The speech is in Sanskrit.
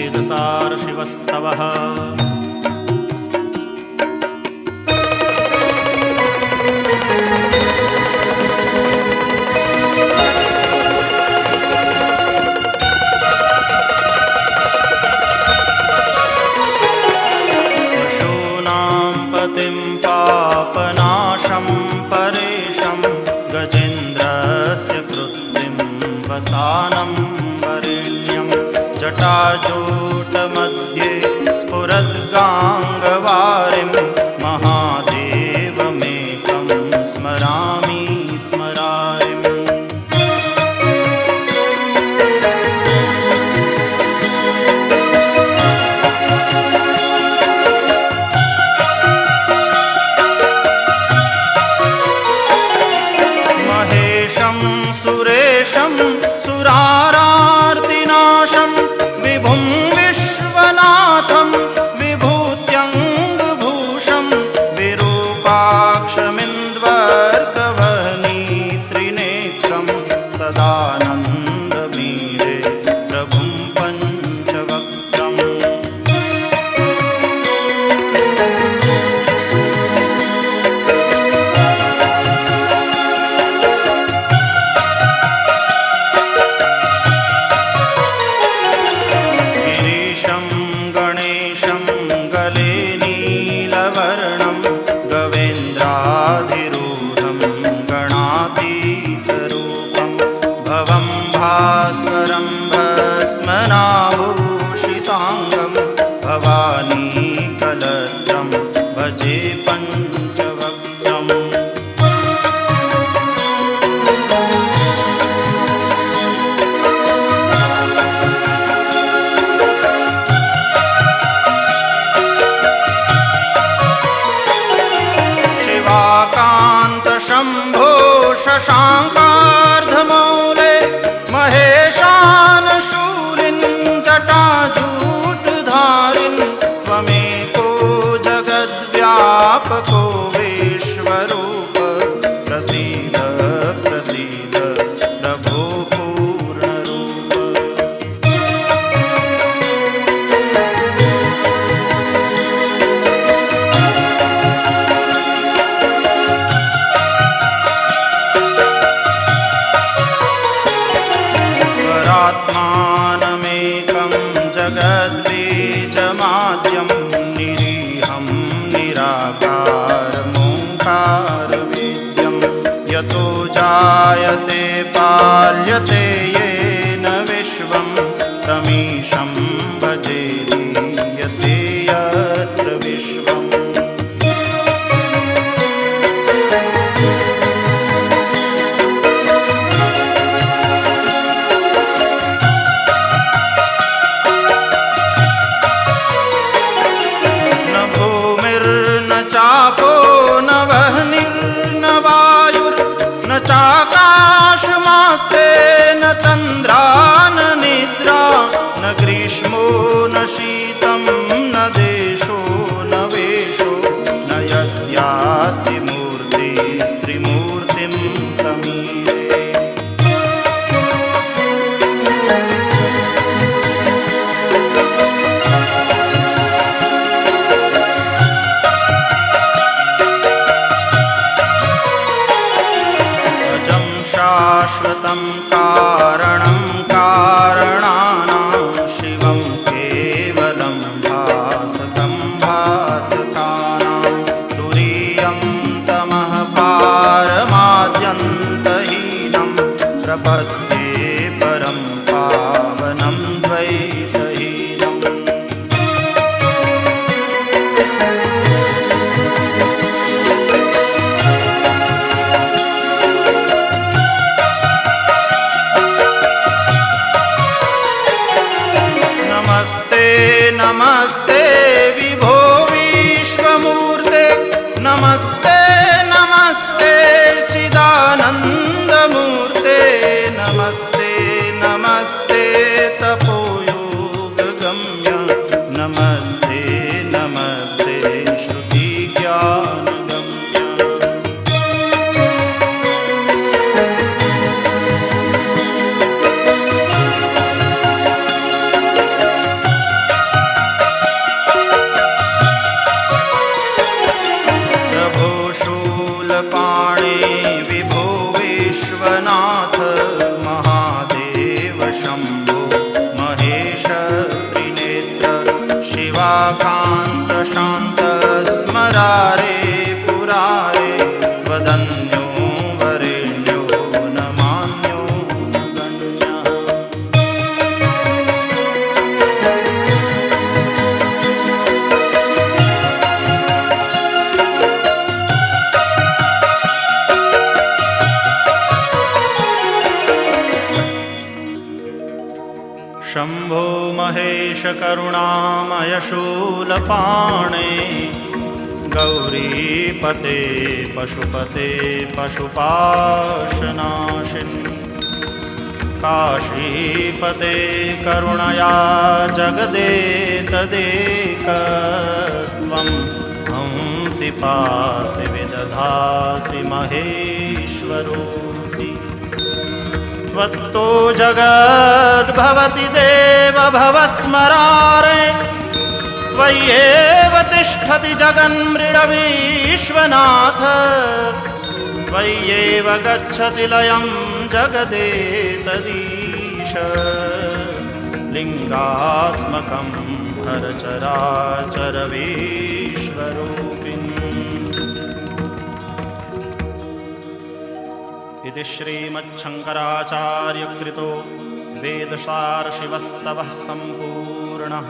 वेदसार शिवस्तवः। पशूनां पतिं पापनाशं परेशं गजेन्द्रस्य कृत्तिं वसानं वरेण्यं जटाजूटमध्ये स्फुरद्गाङ्गवारिं महादेवमेकं स्मरामि स्मरारिम्। सुरेशं सुरारार्तिनाशं विभुं विश्वनाथं विभूत्यङ्गभूषं विरूपाक्षमिन्द्वर्कवहनी त्रिनेत्रं सदानन्दमीडे प्रभुं पञ्चवक्त्रम्। गणेशं गले नीलवर्णं गवेन्द्राधिरूढं गणातीतरूपं भवं भास्वरं भस्मनाभूषिताङ्गं भवानीकलत्रं भजे पञ्चवक्त्रम्। शम्भो शशाङ्कार्धमौले महेशानशूलिन् जटाजूटधारिन् त्वमेको जगद्व्यापको विश्वरूप प्रसीद प्रसीद प्रभो पूर्णरूप। आत्मानमेकं जगद्बीजमाद्यं निरीहं निराकारमोङ्कारवेद्यं यतो जायते पाल्यते येन विश्वं तमीशं भजे लीयते यत्र विश्वम्। चापो न वह्निर्न वायुर्न चाकाशमास्ते न तन्द्रा न निद्रा न ग्रीष्मो न शीतं न देशो न वेशो न यस्यास्ति मूर्तिस्त्रिमूर्तिं तमीरे। शाश्वतं कारणं कारणानां शिवं केवलं भासकं भासकानां तुरीयं तमः पारमाद्यन्तहीनं प्रपद्ये परं पावनं द्वैतहीनम्। नमस्ते विभो विश्वमूर्ते नमस्ते नमस्ते चिदानन्दमूर्ते नमस्ते नमस्ते तपोयोगगम्य नमस्ते नमस्ते श्रुतिज्ञानगम्य। शम्भो महेश करुणामय शूलपाणे गौरीपते पशुपते पशुपाशनाशिन् काशीपते करुणया जगदेतदेकस्त्वं हंसि पासि विदधासि महेश्वरोऽसि त्वत्तो जगद्भवति देव भवस्मरारे त्वय्येव तिष्ठति जगन्मृडविश्वनाथ त्वय्येव गच्छति लयं जगदेतदीश लिङ्गात्मकं हरचराचरविश्वरूपिन् इति श्रीमच्छङ्कराचार्यकृतो वेदसारशिवस्तवः सम्पूर्णः।